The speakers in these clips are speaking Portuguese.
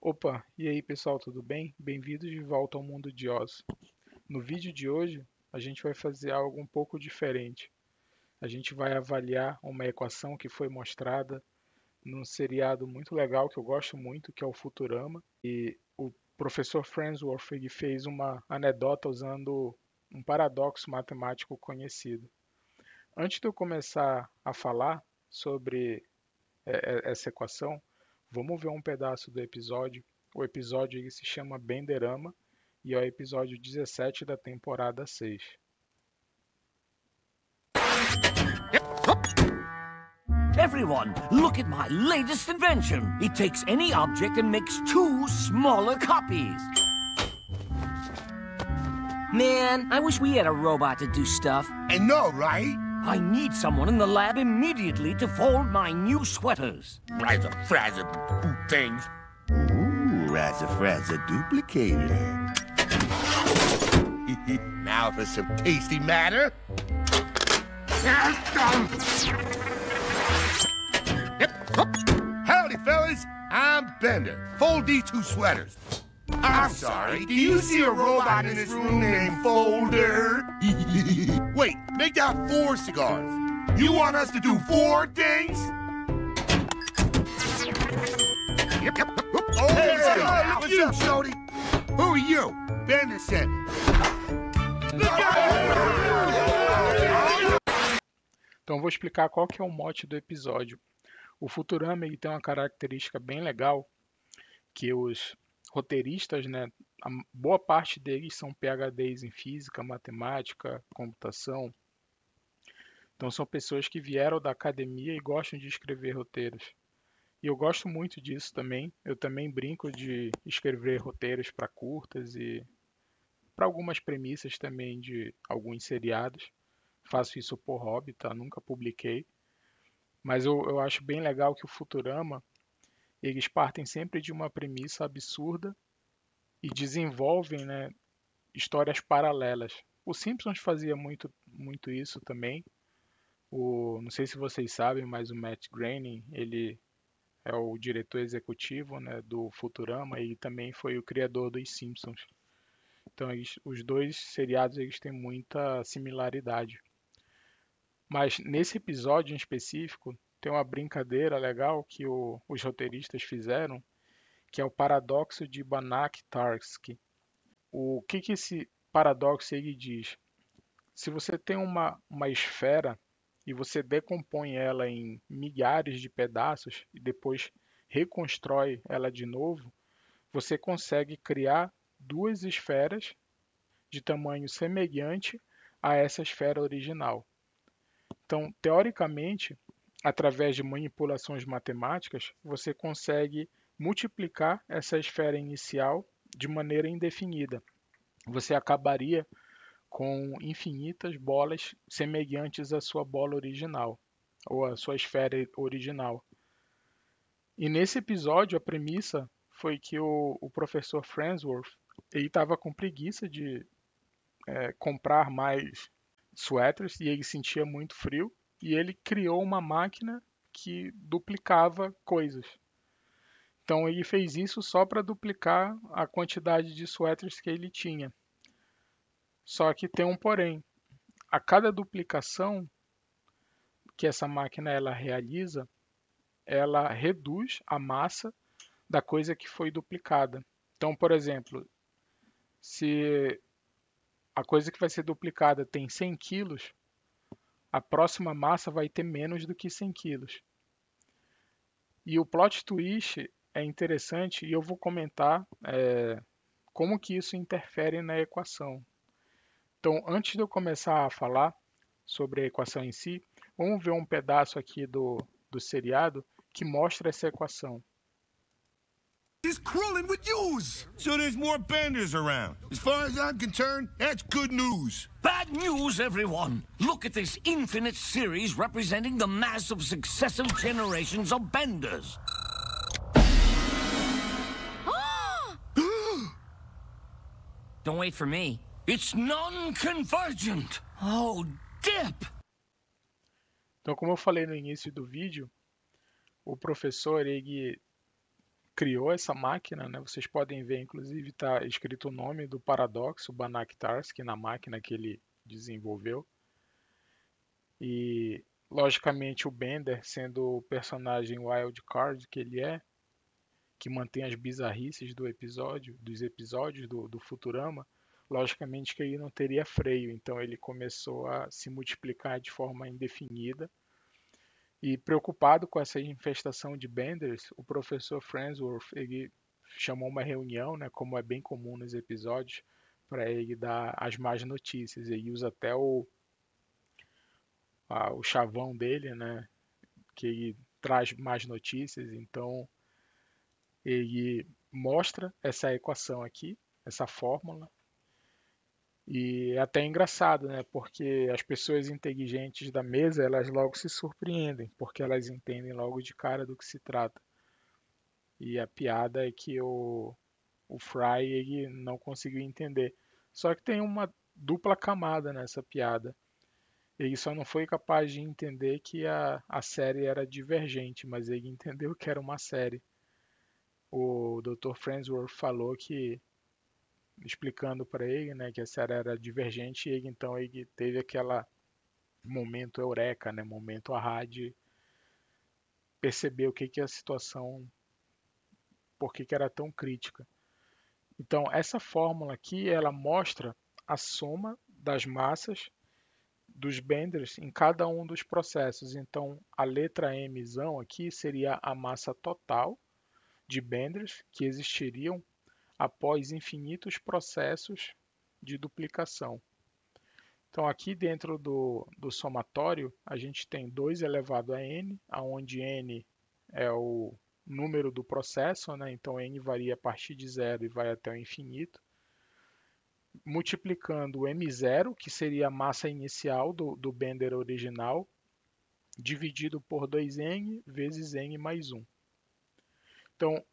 Opa, e aí pessoal, tudo bem? Bem-vindos de volta ao mundo de Oz. No vídeo de hoje, a gente vai fazer algo um pouco diferente. A gente vai avaliar uma equação que foi mostrada num seriado muito legal que eu gosto muito, que é o Futurama. E o professor Farnsworth ele fez uma anedota usando um paradoxo matemático conhecido. Antes de eu começar a falar sobre essa equação, vamos ver um pedaço do episódio. O episódio ele se chama Benderama e é o episódio 17 da temporada 6. Everyone, look at my latest invention. It takes any object and makes two smaller copies. Man, I wish we had a robot to do stuff. I know, right? I need someone in the lab immediately to fold my new sweaters. Razza things. Ooh, Razza duplicator. Now for some tasty matter. Howdy, fellas. I'm Bender. Fold these two sweaters. I'm sorry. Do you see a robot in this room named Folder? Wait, make that 4 cigars. You want us to do 4 things? Yep. Oh, hey, what's up, Shorty? Who are you? Bender sent me. Então eu vou explicar qual que é o mote do episódio. O Futurama ele tem uma característica bem legal, que os roteiristas, né, a boa parte deles são PhDs em física, matemática, computação. Então são pessoas que vieram da academia e gostam de escrever roteiros. E eu gosto muito disso também. Eu também brinco de escrever roteiros para curtas e para algumas premissas também de alguns seriados. Faço isso por hobby, tá? Nunca publiquei. Mas eu acho bem legal que o Futurama, eles partem sempre de uma premissa absurda e desenvolvem, né, histórias paralelas. O Simpsons fazia muito isso também. Não sei se vocês sabem, mas o Matt Groening, ele é o diretor executivo, né, do Futurama e também foi o criador dos Simpsons. Então os dois seriados eles têm muita similaridade. Mas nesse episódio em específico, tem uma brincadeira legal que os roteiristas fizeram, que é o paradoxo de Banach-Tarski. O que esse paradoxo ele diz? Se você tem uma esfera e você decompõe ela em milhares de pedaços e depois reconstrói ela de novo, você consegue criar duas esferas de tamanho semelhante a essa esfera original. Então, teoricamente, através de manipulações matemáticas, você consegue multiplicar essa esfera inicial de maneira indefinida. Você acabaria com infinitas bolas semelhantes à sua bola original, ou à sua esfera original. E nesse episódio, a premissa foi que o professor Farnsworth estava com preguiça de comprar mais suéteres e ele sentia muito frio e ele criou uma máquina que duplicava coisas. Então ele fez isso só para duplicar a quantidade de suéteres que ele tinha. Só que tem um porém. A cada duplicação que essa máquina ela realiza, ela reduz a massa da coisa que foi duplicada. Então, por exemplo, se a coisa que vai ser duplicada tem 100 quilos, a próxima massa vai ter menos do que 100 quilos. E o plot twist é interessante e eu vou comentar como que isso interfere na equação. Então, antes de eu começar a falar sobre a equação em si, vamos ver um pedaço aqui do seriado que mostra essa equação. Is Krillin with yous. So there's more Benders around. As far as I'm concerned, that's good news. Bad news, everyone. Look at this infinite series representing the mass of successive generations of Benders. Don't wait for me. It's non-convergent. Oh, dip! Então, como eu falei no início do vídeo, o professor ele criou essa máquina, né? Vocês podem ver, inclusive, está escrito o nome do paradoxo, Banach-Tarski, na máquina que ele desenvolveu. E, logicamente, o Bender, sendo o personagem wildcard que ele é, que mantém as bizarrices dos episódios do Futurama, logicamente que ele não teria freio, então ele começou a se multiplicar de forma indefinida. E preocupado com essa infestação de Benders, o professor Farnsworth ele chamou uma reunião, né, como é bem comum nos episódios, para ele dar as más notícias. Ele usa até o chavão dele, né, que ele traz más notícias. Então ele mostra essa equação aqui, essa fórmula. E é até engraçado, né? Porque as pessoas inteligentes da mesa, elas logo se surpreendem, porque elas entendem logo de cara do que se trata. E a piada é que o Fry ele não conseguiu entender. Só que tem uma dupla camada nessa piada. Ele só não foi capaz de entender que a série era divergente, mas ele entendeu que era uma série. O Dr. Farnsworth falou que, explicando para ele, né, que a série era divergente, e ele, então ele teve aquela momento eureka, né, momento ahá de perceber o que que a situação, por que que era tão crítica. Então, essa fórmula aqui, ela mostra a soma das massas dos benders em cada um dos processos. Então, a letra M aqui seria a massa total de benders que existiriam após infinitos processos de duplicação. Então, aqui dentro do somatório, a gente tem 2 elevado a n, onde n é o número do processo, né? Então n varia a partir de 0 e vai até o infinito, multiplicando o m0, que seria a massa inicial do Bender original, dividido por 2n vezes n mais 1. Então,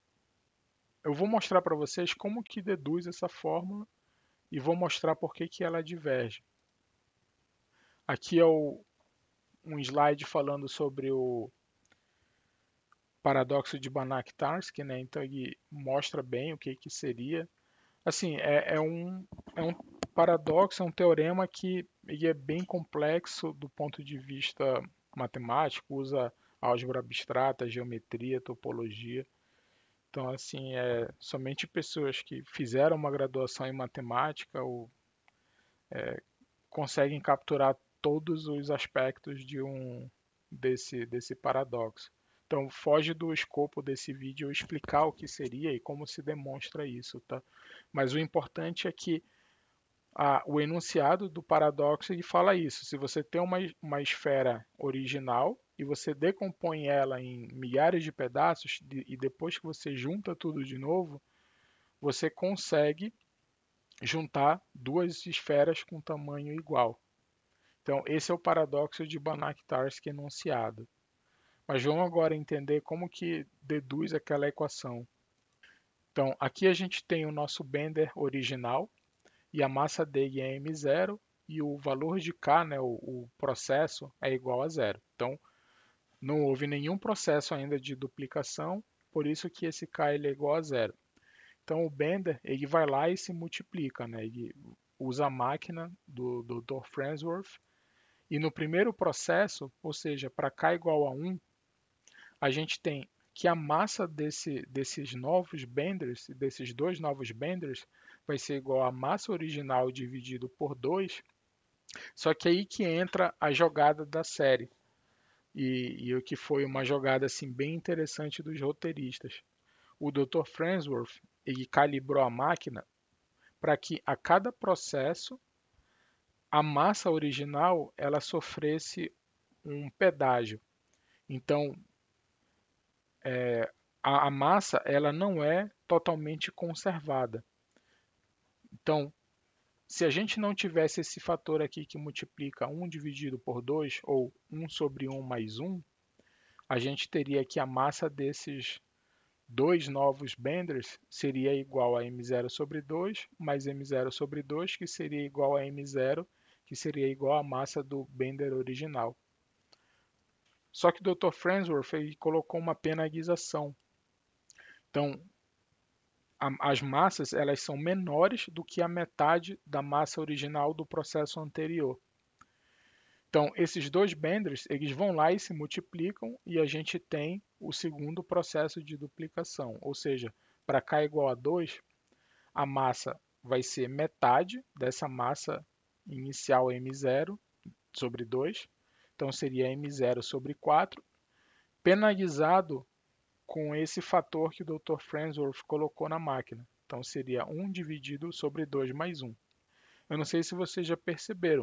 eu vou mostrar para vocês como que deduz essa fórmula e vou mostrar por que que ela diverge. Aqui é um slide falando sobre o paradoxo de Banach-Tarski, né? Então ele mostra bem o que que seria. Assim, é um paradoxo, é um teorema que ele é bem complexo do ponto de vista matemático, usa álgebra abstrata, geometria, topologia. Então, assim, somente pessoas que fizeram uma graduação em matemática conseguem capturar todos os aspectos desse paradoxo. Então, foge do escopo desse vídeo eu explicar o que seria e como se demonstra isso, tá? Mas o importante é que o enunciado do paradoxo ele fala isso. Se você tem uma esfera original e você decompõe ela em milhares de pedaços e depois que você junta tudo de novo, você consegue juntar duas esferas com tamanho igual. Então, esse é o paradoxo de Banach-Tarski enunciado. Mas vamos agora entender como que deduz aquela equação. Então, aqui a gente tem o nosso Bender original, e a massa dele é m0, e o valor de k, né, o processo, é igual a zero. Então, não houve nenhum processo ainda de duplicação, por isso que esse k ele é igual a zero. Então, o Bender ele vai lá e se multiplica, né? Ele usa a máquina do Dr. Farnsworth, e no primeiro processo, ou seja, para k igual a 1, a gente tem que a massa desses novos benders, desses dois novos benders, vai ser igual à massa original dividido por 2, só que aí que entra a jogada da série, e o que foi uma jogada assim, bem interessante dos roteiristas. O Dr. Farnsworth ele calibrou a máquina para que a cada processo a massa original ela sofresse um pedágio. Então, a massa ela não é totalmente conservada. Então, se a gente não tivesse esse fator aqui que multiplica 1 dividido por 2, ou 1 sobre 1 mais 1, a gente teria que a massa desses dois novos benders seria igual a m0 sobre 2, mais m0 sobre 2, que seria igual a m0, que seria igual à massa do bender original. Só que o Dr. Farnsworth ele colocou uma penaguização. Então, as massas elas são menores do que a metade da massa original do processo anterior. Então, esses dois benders, eles vão lá e se multiplicam e a gente tem o segundo processo de duplicação. Ou seja, para k igual a 2, a massa vai ser metade dessa massa inicial m0 sobre 2. Então, seria m0 sobre 4, penalizado com esse fator que o Dr. Farnsworth colocou na máquina. Então, seria 1 dividido sobre 2 mais 1. Eu não sei se vocês já perceberam,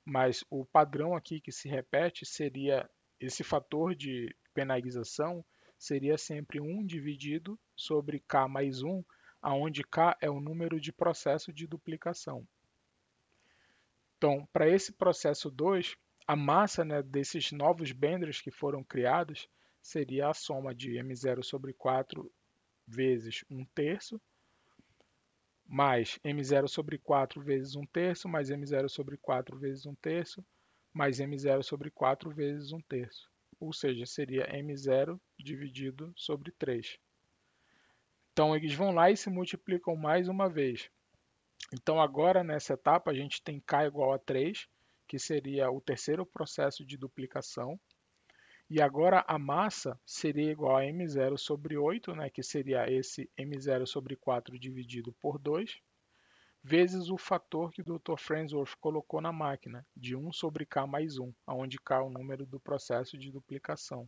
mas o padrão aqui que se repete seria esse fator de penalização seria sempre 1 dividido sobre k mais 1, onde k é o número de processo de duplicação. Então, para esse processo 2, a massa, né, desses novos benders que foram criados seria a soma de m0 sobre 4 vezes 1/3, mais m0 sobre 4 vezes 1/3, mais m0 sobre 4 vezes 1/3, mais m0 sobre 4 vezes 1/3. Ou seja, seria m0 dividido sobre 3. Então, eles vão lá e se multiplicam mais uma vez. Então, agora, nessa etapa, a gente tem k igual a 3, que seria o terceiro processo de duplicação. E agora a massa seria igual a m0 sobre 8, né, que seria esse m0 sobre 4 dividido por 2, vezes o fator que o Dr. Farnsworth colocou na máquina, de 1 sobre k mais 1, onde k é o número do processo de duplicação.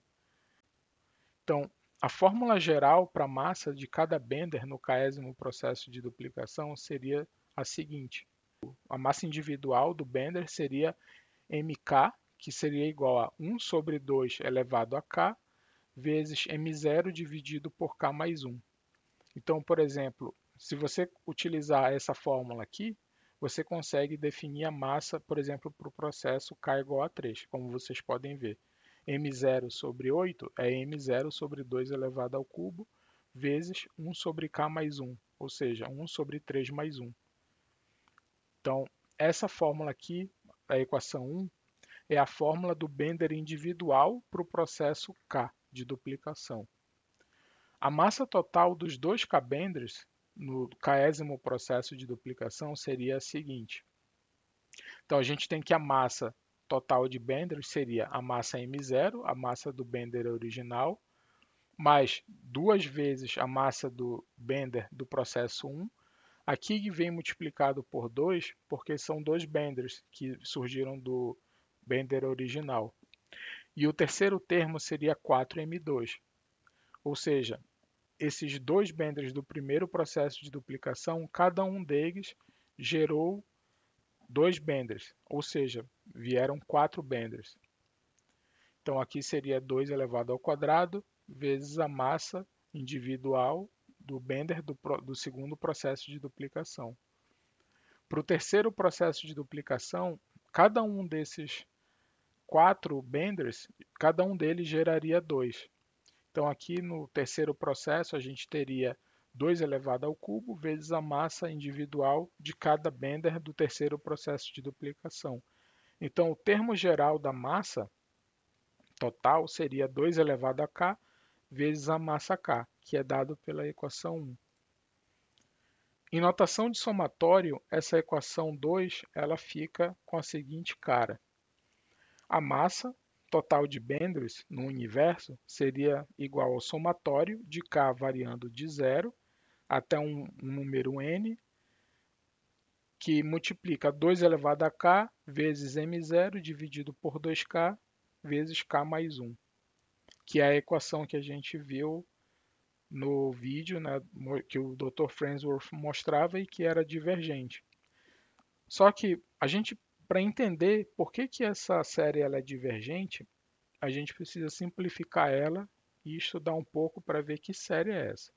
Então, a fórmula geral para a massa de cada bender no késimo processo de duplicação seria a seguinte. A massa individual do bender seria mk, que seria igual a 1 sobre 2 elevado a k, vezes m0 dividido por k mais 1. Então, por exemplo, se você utilizar essa fórmula aqui, você consegue definir a massa, por exemplo, para o processo k igual a 3, como vocês podem ver. m0 sobre 8 é m0 sobre 2 elevado ao cubo, vezes 1 sobre k mais 1, ou seja, 1 sobre 3 mais 1. Então, essa fórmula aqui, a equação 1, é a fórmula do bender individual para o processo K de duplicação. A massa total dos dois K-benders no késimo processo de duplicação seria a seguinte. Então, a gente tem que a massa total de benders seria a massa M0, a massa do bender original, mais 2 vezes a massa do bender do processo 1. Aqui vem multiplicado por 2, porque são dois benders que surgiram do bender original. E o terceiro termo seria 4m2. Ou seja, esses dois benders do primeiro processo de duplicação, cada um deles gerou 2 benders, ou seja, vieram 4 benders. Então aqui seria 2 elevado ao quadrado vezes a massa individual do bender do segundo processo de duplicação. Para o terceiro processo de duplicação, cada um desses 4 benders, cada um deles geraria 2. Então aqui no terceiro processo a gente teria 2 elevado ao cubo vezes a massa individual de cada bender do terceiro processo de duplicação. Então o termo geral da massa total seria 2 elevado a k vezes a massa k, que é dado pela equação 1. Em notação de somatório, essa equação 2 ela fica com a seguinte cara. A massa total de benders no universo seria igual ao somatório de k variando de 0 até um número n, que multiplica 2 elevado a k vezes m0 dividido por 2k vezes k mais 1, que é a equação que a gente viu no vídeo, né, que o Dr. Farnsworth mostrava e que era divergente. Só que a gente, para entender por que essa série ela é divergente, a gente precisa simplificar ela e estudar um pouco para ver que série é essa.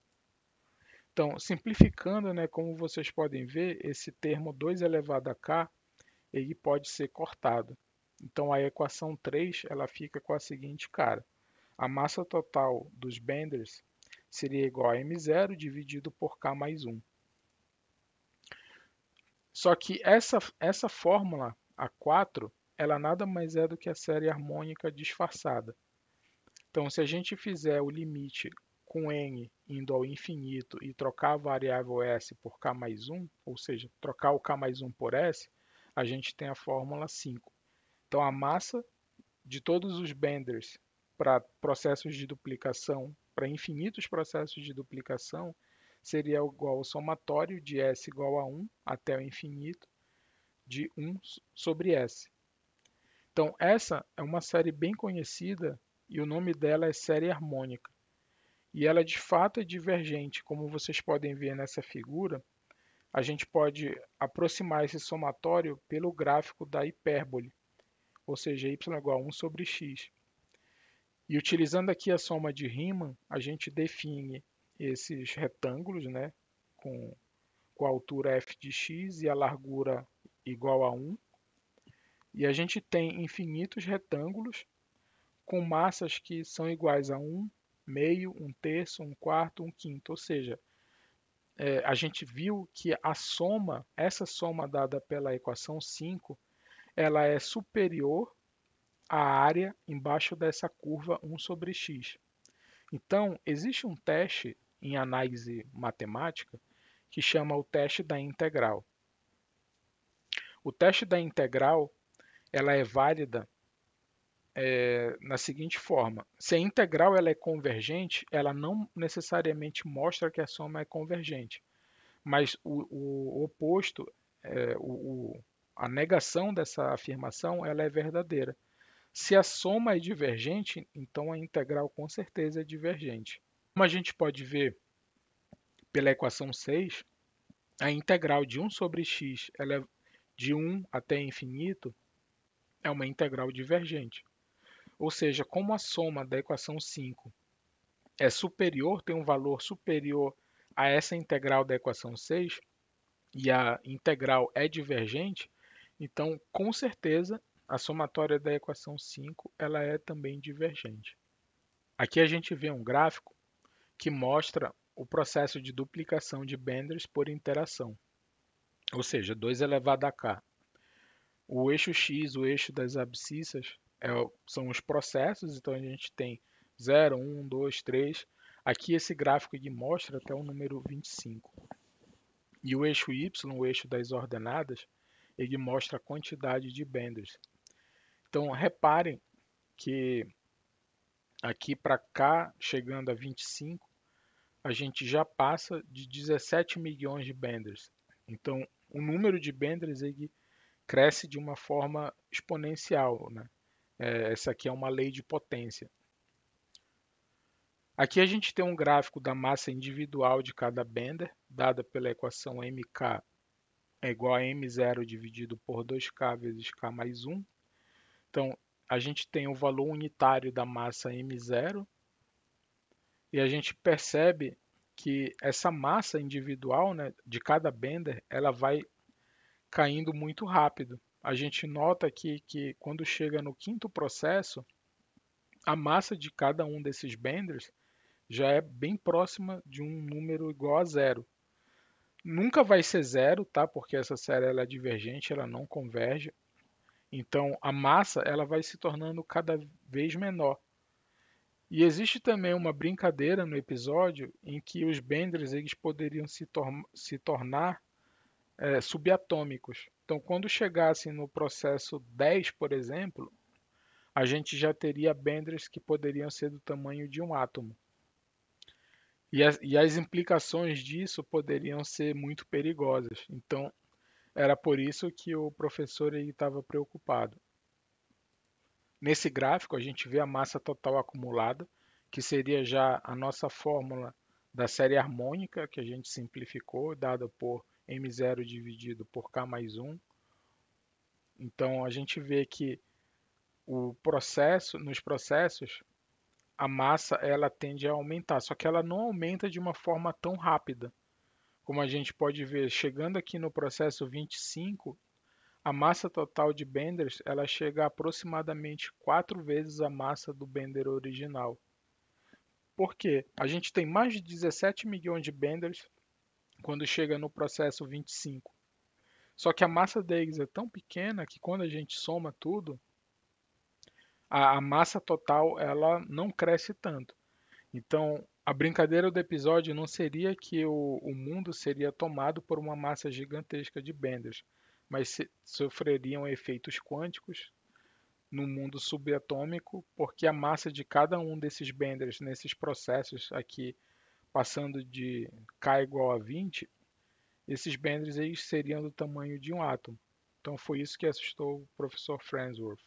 Então, simplificando, né, como vocês podem ver, esse termo 2 elevado a k ele pode ser cortado. Então, a equação 3 ela fica com a seguinte cara. A massa total dos benders seria igual a m0 dividido por k mais 1. Só que essa fórmula, a 4, ela nada mais é do que a série harmônica disfarçada. Então, se a gente fizer o limite com n indo ao infinito e trocar a variável s por k mais 1, ou seja, trocar o k mais 1 por s, a gente tem a fórmula 5. Então, a massa de todos os benders para processos de duplicação, para infinitos processos de duplicação, seria igual ao somatório de S igual a 1 até o infinito de 1 sobre S. Então, essa é uma série bem conhecida e o nome dela é série harmônica. E ela de fato é divergente, como vocês podem ver nessa figura. A gente pode aproximar esse somatório pelo gráfico da hipérbole, ou seja, y igual a 1 sobre x. E utilizando aqui a soma de Riemann, a gente define esses retângulos, né, com a altura f de x e a largura igual a 1. E a gente tem infinitos retângulos com massas que são iguais a 1, meio, 1/3, 1/4, 1/5. Ou seja, a gente viu que a soma, essa soma dada pela equação 5, ela é superior à área embaixo dessa curva 1 sobre x. Então, existe um teste em análise matemática que chama o teste da integral. O teste da integral ela é válida na seguinte forma: se a integral ela é convergente, ela não necessariamente mostra que a soma é convergente, mas o oposto, a negação dessa afirmação, ela é verdadeira. Se a soma é divergente, então a integral com certeza é divergente. Como a gente pode ver pela equação 6, a integral de 1 sobre x, ela é de 1 até infinito, é uma integral divergente. Ou seja, como a soma da equação 5 é superior, tem um valor superior a essa integral da equação 6, e a integral é divergente, então, com certeza, a somatória da equação 5 ela é também divergente. Aqui a gente vê um gráfico que mostra o processo de duplicação de benders por interação, ou seja, 2 elevado a k. O eixo x, o eixo das abscissas, são os processos, então a gente tem 0, 1, 2, 3. Aqui esse gráfico aqui mostra até o número 25. E o eixo y, o eixo das ordenadas, ele mostra a quantidade de benders. Então reparem que aqui para cá, chegando a 25, a gente já passa de 17 milhões de benders. Então o número de benders ele cresce de uma forma exponencial, né? Essa aqui é uma lei de potência. Aqui a gente tem um gráfico da massa individual de cada bender, dada pela equação mk é igual a m0 dividido por 2k vezes k mais 1. Então, a gente tem o valor unitário da massa m0 e a gente percebe que essa massa individual, né, de cada bender, ela vai caindo muito rápido. A gente nota aqui que quando chega no quinto processo, a massa de cada um desses benders já é bem próxima de um número igual a zero. Nunca vai ser zero, tá? Porque essa série ela é divergente, ela não converge. Então a massa ela vai se tornando cada vez menor. E existe também uma brincadeira no episódio em que os benders eles poderiam se tornar subatômicos. Então, quando chegasse no processo 10, por exemplo, a gente já teria benders que poderiam ser do tamanho de um átomo. E as implicações disso poderiam ser muito perigosas. Então, era por isso que o professor estava preocupado. Nesse gráfico, a gente vê a massa total acumulada, que seria já a nossa fórmula da série harmônica, que a gente simplificou, dada por m0 dividido por k mais 1. Então, a gente vê que nos processos, a massa ela tende a aumentar, só que ela não aumenta de uma forma tão rápida. Como a gente pode ver, chegando aqui no processo 25, a massa total de benders ela chega a aproximadamente 4 vezes a massa do bender original. Por quê? A gente tem mais de 17 milhões de benders quando chega no processo 25. Só que a massa deles é tão pequena que quando a gente soma tudo, a massa total ela não cresce tanto. Então, A brincadeira do episódio não seria que o mundo seria tomado por uma massa gigantesca de benders, mas sofreriam efeitos quânticos no mundo subatômico, porque a massa de cada um desses benders nesses processos aqui, passando de K igual a 20, esses benders eles seriam do tamanho de um átomo. Então foi isso que assustou o professor Farnsworth.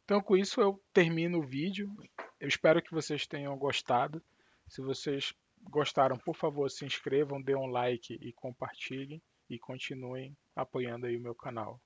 Então com isso eu termino o vídeo. Eu espero que vocês tenham gostado. Se vocês gostaram, por favor, se inscrevam, dêem um like e compartilhem e continuem apoiando aí o meu canal.